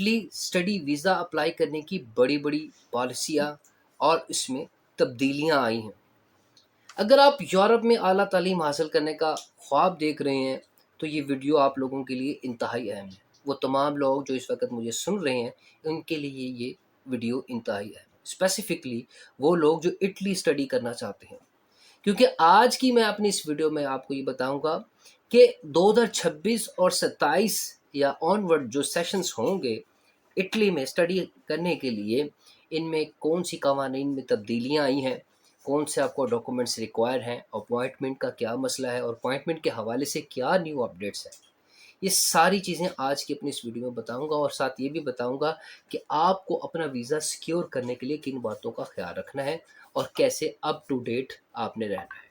Italy study visa apply करने की बड़ी-बड़ी पॉलिसियाँ और इसमें तब्दीलियाँ आई हैं। अगर आप यूरोप में आला तालीम हासिल करने का ख्वाब देख रहे हैं, तो ये वीडियो आप लोगों के लिए इंतहाई अहम है। वो तमाम लोग जो इस वक़्त मुझे सुन रहे हैं, उनके लिए ये वीडियो इंतहाई अहम है। स्पेसिफ़िकली वो लोग जो इटली स्टडी करना चाहते हैं। क्योंकि आज की मैं अपनी इस वीडियो में आपको ये बताऊँगा कि 2026 और 27 या ऑनवर्ड जो सेशंस होंगे इटली में स्टडी करने के लिए, इनमें कौन-सी कवानीन में तब्दीलियाँ आई हैं, कौन से आपको डॉक्यूमेंट्स रिक्वायर हैं, अपॉइंटमेंट का क्या मसला है और अपॉइंटमेंट के हवाले से क्या न्यू अपडेट्स हैं। ये सारी चीज़ें आज की अपनी इस वीडियो में बताऊँगा और साथ ये भी बताऊँगा कि आपको अपना वीज़ा सिक्योर करने के लिए किन बातों का ख़्याल रखना है और कैसे अप टू डेट आपने रहना है।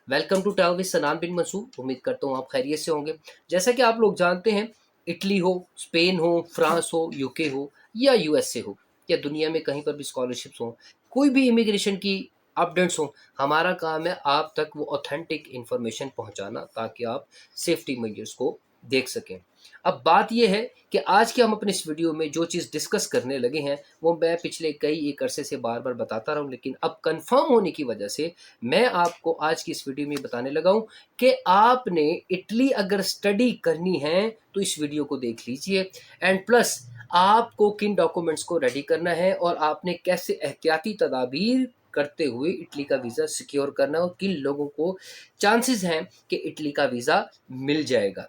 वेलकम टू ट्रैवल विद सनान बिन मंसूर। उम्मीद करता हूँ आप खैरियत से होंगे। जैसा कि आप लोग जानते हैं, इटली हो, स्पेन हो, फ्रांस हो, यूके हो या यूएसए हो या दुनिया में कहीं पर भी स्कॉलरशिप्स हों, कोई भी इमिग्रेशन की अपडेट्स हों, हमारा काम है आप तक वो ऑथेंटिक इन्फॉर्मेशन पहुँचाना ताकि आप सेफ्टी मेजर्स को देख सकें। अब बात ये है कि आज के हम अपने इस वीडियो में जो चीज़ डिस्कस करने लगे हैं, वो मैं पिछले कई एक अरसे से बार-बार बताता रहा हूँ, लेकिन अब कन्फर्म होने की वजह से मैं आपको आज की इस वीडियो में बताने लगा हूँ कि आपने इटली अगर स्टडी करनी है, तो इस वीडियो को देख लीजिए। एंड प्लस आपको किन डॉक्यूमेंट्स को रेडी करना है और आपने कैसे एहतियाती तदाबीर करते हुए इटली का वीज़ा सिक्योर करना है और किन लोगों को चांसेस हैं कि इटली का वीज़ा मिल जाएगा।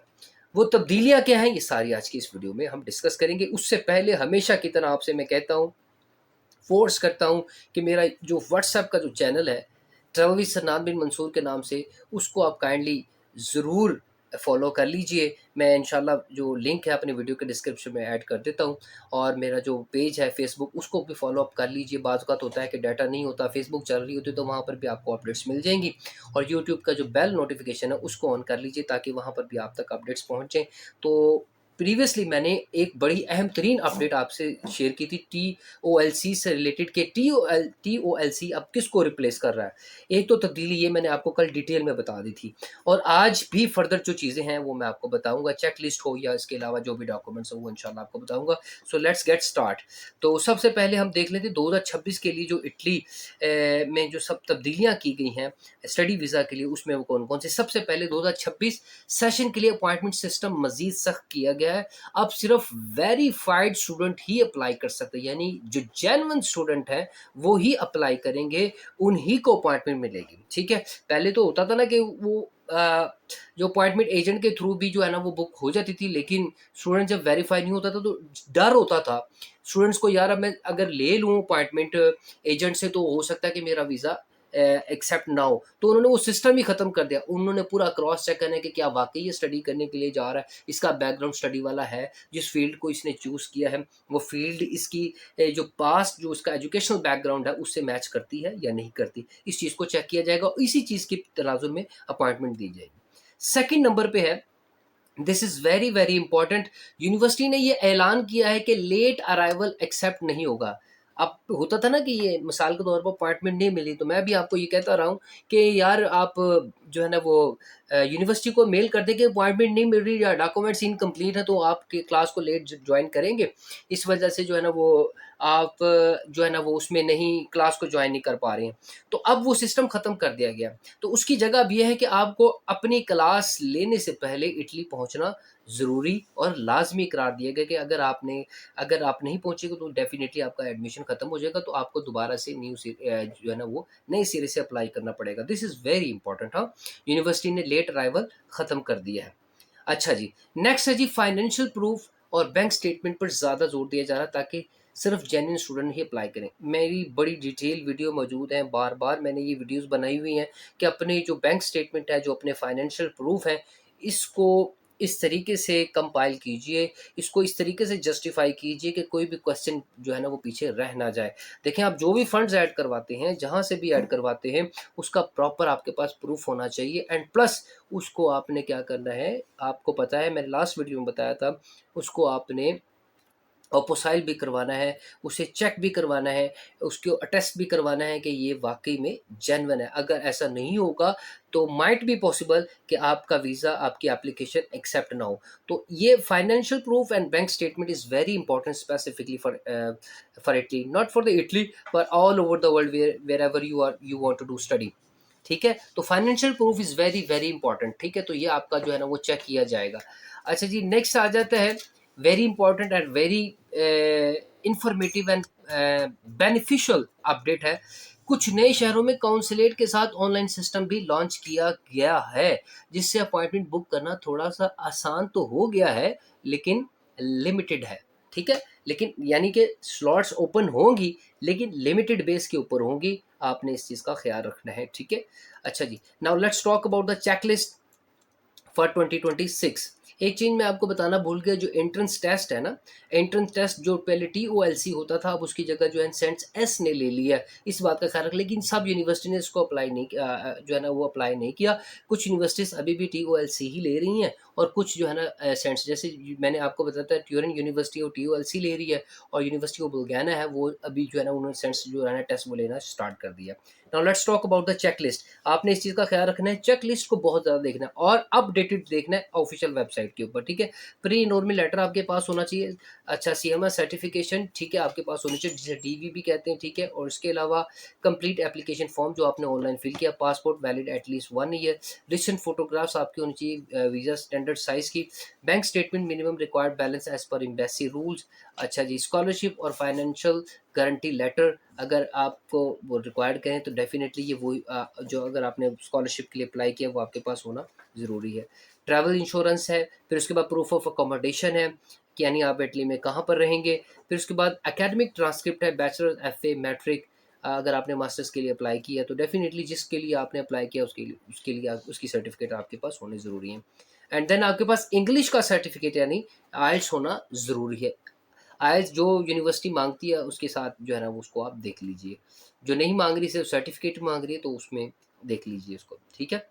वो तब्दीलियाँ क्या हैं, ये सारी आज की इस वीडियो में हम डिस्कस करेंगे। उससे पहले हमेशा की तरह आपसे मैं कहता हूँ, फ़ोर्स करता हूँ कि मेरा जो व्हाट्सएप का जो चैनल है, ट्रैवल विद सन्नान बिन मंसूर के नाम से, उसको आप काइंडली ज़रूर फ़ॉलो कर लीजिए। मैं इंशाल्लाह जो लिंक है अपने वीडियो के डिस्क्रिप्शन में ऐड कर देता हूँ और मेरा जो पेज है फ़ेसबुक, उसको भी फ़ॉलो अप कर लीजिए। बाज़ औक़ात होता है कि डाटा नहीं होता, फ़ेसबुक चल रही होती है, तो वहाँ पर भी आपको अपडेट्स मिल जाएँगी और यूट्यूब का जो बेल नोटिफ़िकेशन है, उसको ऑन कर लीजिए ताकि वहाँ पर भी आप तक अपडेट्स पहुँचे। तो प्रीवियसली मैंने एक बड़ी अहम तरीन अपडेट आपसे शेयर की थी टीओएलसी से रिलेटेड कि टीओएलसी अब किसको रिप्लेस कर रहा है। एक तो तब्दीली ये मैंने आपको कल डिटेल में बता दी थी और आज भी फर्दर जो चीज़ें हैं वो मैं आपको बताऊँगा, चेकलिस्ट हो या इसके अलावा जो भी डॉक्यूमेंट्स हो वो इंशाल्लाह आपको बताऊँगा। So let's get start. तो सबसे पहले हम देख लेते हैं 2026 के लिए जो इटली में जो सब तब्दीलियाँ की गई हैं स्टडी वीज़ा के लिए, उसमें वो कौन-कौन सी। सबसे पहले 2026 सेशन के लिए अपॉइंटमेंट सिस्टम मज़ीद सख्त किया गया है। अब सिर्फ वेरीफाइड स्टूडेंट ही अप्लाई कर सकते हैं, यानी जो जेन्युइन स्टूडेंट हैं वो ही अप्लाई करेंगे, उन्हीं को अपॉइंटमेंट मिलेगी। ठीक है? पहले तो होता था ना कि वो जो अपॉइंटमेंट एजेंट के थ्रू भी जो है ना वो बुक हो जाती थी, लेकिन स्टूडेंट जब वेरीफाई नहीं होता था तो डर होता था स्टूडेंट्स को, यार अब मैं अगर ले लूँ अपॉइंटमेंट एजेंट से तो हो सकता है कि मेरा वीज़ा एक्सेप्ट ना हो। तो उन्होंने वो सिस्टम ही ख़त्म कर दिया। उन्होंने पूरा क्रॉस चेक करना है कि क्या वाक़ई ये स्टडी करने के लिए जा रहा है, इसका बैकग्राउंड स्टडी वाला है, जिस फ़ील्ड को इसने चूज़ किया है, वो फ़ील्ड इसकी जो पास्ट जो उसका एजुकेशनल बैकग्राउंड है, उससे मैच करती है या नहीं करती। इस चीज़ को चेक किया जाएगा और इसी चीज़ के तनाज़ुर में अपॉइंटमेंट दी जाएगी। सेकंड नंबर पे है, this is very, very important, university ने ये ऐलान किया है कि लेट अराइवल एक्सेप्ट नहीं होगा। अब होता था ना कि ये मिसाल के तौर पर अपॉइंटमेंट नहीं मिली, तो मैं भी आपको ये कहता रहा हूँ कि यार आप जो है ना वो यूनिवर्सिटी को मेल कर दें कि अपॉइंटमेंट नहीं मिल रही या डॉक्यूमेंट्स इनकम्प्लीट है, तो आपके क्लास को लेट जॉइन करेंगे। इस वजह से जो है ना वो आप जो है ना वो उसमें नहीं, क्लास को जॉइन नहीं कर पा रहे हैं। तो अब वो सिस्टम ख़त्म कर दिया गया। तो उसकी जगह अब ये है कि आपको अपनी क्लास लेने से पहले इटली पहुँचना ज़रूरी और लाज़मी करार दिया गया कि अगर आप नहीं पहुँचेंगे तो डेफ़िनिटली आपका एडमिशन ख़त्म हो जाएगा, तो आपको दोबारा से जो है ना वो नए सिरे से अप्लाई करना पड़ेगा। This is very important. हाँ, यूनिवर्सिटी ने लेट अराइवल ख़त्म कर दिया है। अच्छा जी, नेक्स्ट है जी फाइनेंशियल प्रूफ और बैंक स्टेटमेंट पर ज़्यादा ज़ोर दिया जा रहा है ताकि सिर्फ जेन्युइन स्टूडेंट ही अप्लाई करें। मेरी बड़ी डिटेल वीडियो मौजूद है, बार-बार मैंने ये वीडियोज़ बनाई हुई हैं कि अपने जो बैंक स्टेटमेंट है, जो अपने फाइनेंशियल प्रूफ हैं, इसको इस तरीके से कंपाइल कीजिए, इसको इस तरीके से जस्टिफ़ाई कीजिए कि कोई भी क्वेश्चन जो है ना वो पीछे रह ना जाए। देखें, आप जो भी फंड्स ऐड करवाते हैं, जहाँ से भी ऐड करवाते हैं, उसका प्रॉपर आपके पास प्रूफ होना चाहिए एंड प्लस उसको आपने क्या करना है, आपको पता है मैंने लास्ट वीडियो में बताया था, उसको आपने अपोसाइल भी करवाना है, उसे चेक भी करवाना है, उसको अटेस्ट भी करवाना है कि ये वाक़ई में जेन्युइन है। अगर ऐसा नहीं होगा तो माइट बी पॉसिबल कि आपका वीज़ा, आपकी एप्लीकेशन एक्सेप्ट ना हो। तो ये financial proof and bank statement is very important specifically for Italy, not for the Italy but all over the world wherever you want to do study. ठीक है? तो financial proof is very, very important. ठीक है? तो ये आपका जो है ना वो चेक किया जाएगा। अच्छा जी, नेक्स्ट आ जाता है very important and very informative and beneficial update है। कुछ नए शहरों में काउंसलेट के साथ ऑनलाइन सिस्टम भी लॉन्च किया गया है, जिससे अपॉइंटमेंट बुक करना थोड़ा सा आसान तो हो गया है, लेकिन लिमिटेड है। ठीक है? लेकिन यानी कि स्लॉट्स ओपन होंगी, लेकिन लिमिटेड बेस के ऊपर होंगी। आपने इस चीज़ का ख्याल रखना है। ठीक है? अच्छा जी, now let's talk about the checklist for 2026। एक चीज़ मैं आपको बताना भूल गया, जो एंट्रेंस टेस्ट है ना, एंट्रेंस टेस्ट जो पहले TOLC होता था, अब उसकी जगह जो है सेंट्स एस ने ले लिया है। इस बात का ख्याल रख, लेकिन सब यूनिवर्सिटी ने इसको अप्लाई नहीं किया, जो है ना वो अप्लाई नहीं किया। कुछ यूनिवर्सिटीज़ अभी भी TOLC ही ले रही हैं, और कुछ जो है ना सेंट्स, जैसे मैंने आपको बताया था ट्यूरिन यूनिवर्सिटी वो TOLC ले रही है, और यूनिवर्सिटी ऑफ बुल्गाना है वो अभी जो है ना उन्होंने सेंट्स जो है ना टेस्ट वो लेना स्टार्ट कर दिया। Now let's talk about the checklist. आपने इस चीज़ का ख्याल रखना है, चेक लिस्ट को बहुत ज़्यादा देखना है और अपडेटेड देखना है ऑफिशियल वेबसाइट के ऊपर। ठीक है? प्री इनरोलमेंट लेटर आपके पास होना चाहिए। अच्छा, CMA सर्टिफिकेशन, ठीक है, आपके पास होनी चाहिए, जिसे DV भी कहते हैं। ठीक है? और इसके अलावा कंप्लीट एप्लीकेशन फॉर्म जो आपने ऑनलाइन फिल किया, passport valid at least 1 year, recent photographs आपकी होनी चाहिए वीज़ा स्टैंडर्ड साइज़ की, bank statement, minimum required balance as per embassy rules. अच्छा जी, स्कॉलरशिप और फाइनेंशियल गारंटी लेटर अगर आपको वो रिक्वायर्ड करें तो डेफ़िनेटली ये वही जो अगर आपने स्कॉलरशिप के लिए अप्लाई किया वो आपके पास होना ज़रूरी है। ट्रैवल इंश्योरेंस है, फिर उसके बाद प्रूफ ऑफ अकोमोडेशन है, कि यानी आप इटली में कहाँ पर रहेंगे। फिर उसके बाद एकेडमिक ट्रांसक्रिप्ट है, बैचलर, FA, मैट्रिक। अगर आपने मास्टर्स के लिए अप्लाई किया तो डेफ़िनेटली जिसके लिए आपने अप्लाई किया उसके लिए उसकी सर्टिफ़िकेट आपके पास होनी ज़रूरी है। एंड देन आपके पास इंग्लिश का सर्टिफ़िकेट यानी आइल्स होना ज़रूरी है। आइल्स जो यूनिवर्सिटी माँगती है उसके साथ जो है ना वो उसको आप देख लीजिए। जो नहीं माँग रही, सिर्फ़ सर्टिफ़िकेट माँग रही है, तो उसमें देख लीजिए उसको। ठीक है?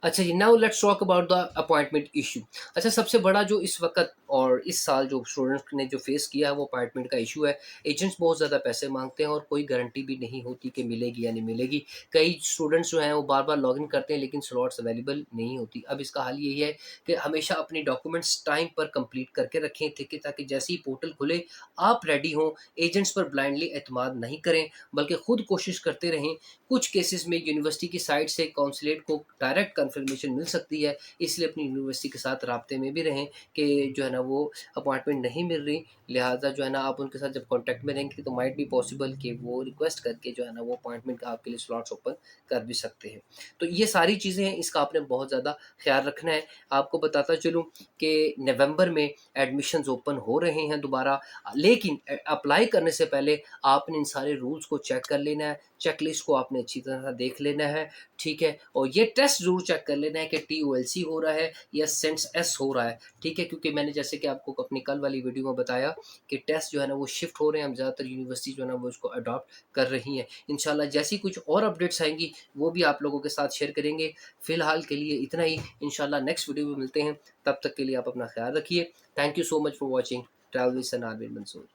अच्छा जी, now let's talk about the appointment issue. अच्छा, सबसे बड़ा जो इस वक़्त और इस साल जो स्टूडेंट्स ने जो फेस किया है वो अपॉइंटमेंट का इशू है। एजेंट्स बहुत ज़्यादा पैसे माँगते हैं और कोई गारंटी भी नहीं होती कि मिलेगी या नहीं मिलेगी। कई स्टूडेंट्स जो हैं वो बार-बार लॉगिन करते हैं, लेकिन स्लॉट्स अवेलेबल नहीं होती। अब इसका हल यही है कि हमेशा अपने डॉक्यूमेंट्स टाइम पर कंप्लीट करके रखें, ठीक है? ताकि जैसे ही पोर्टल खुले आप रेडी हों। एजेंट्स पर ब्लाइंडली एतमाद नहीं करें, बल्कि खुद कोशिश करते रहें। कुछ केसेस में यूनिवर्सिटी की साइट से काउंसलेट को डायरेक्ट कंफर्मेशन मिल सकती है, इसलिए अपनी यूनिवर्सिटी के साथ राब्ते में भी रहें कि जो है ना वो अपॉइंटमेंट नहीं मिल रही, लिहाजा जो है ना आप उनके साथ जब कॉन्टैक्ट में रहेंगे तो माइट बी पॉसिबल कि वो रिक्वेस्ट करके जो है ना वो अपॉइंटमेंट का आपके लिए स्लॉट्स ओपन कर भी सकते हैं। तो ये सारी चीज़ें हैं, इसका आपने बहुत ज़्यादा ख्याल रखना है। आपको बताता चलूँ कि नवंबर में एडमिशन्स ओपन हो रहे हैं दोबारा, लेकिन अप्लाई करने से पहले आपने इन सारे रूल्स को चेक कर लेना है, चेकलिस्ट को आपने अच्छी तरह देख लेना है। ठीक है? और ये टेस्ट ज़रूर चेक कर लेना है कि TOLC हो रहा है या सेंट्स एस हो रहा है। ठीक है? क्योंकि मैंने जैसे कि आपको अपनी कल वाली वीडियो में बताया कि टेस्ट जो है ना वो शिफ्ट हो रहे हैं, हम ज़्यादातर यूनिवर्सिटी जो है ना वो इसको अडॉप्ट कर रही हैं। इंशाल्लाह जैसी कुछ और अपडेट्स आएँगी वो भी आप लोगों के साथ शेयर करेंगे। फ़िलहाल के लिए इतना ही, इंशाल्लाह नेक्स्ट वीडियो में मिलते हैं। तब तक के लिए आप अपना ख़्याल रखिए। Thank you so much for watching travel with Sanar bin Mansoor.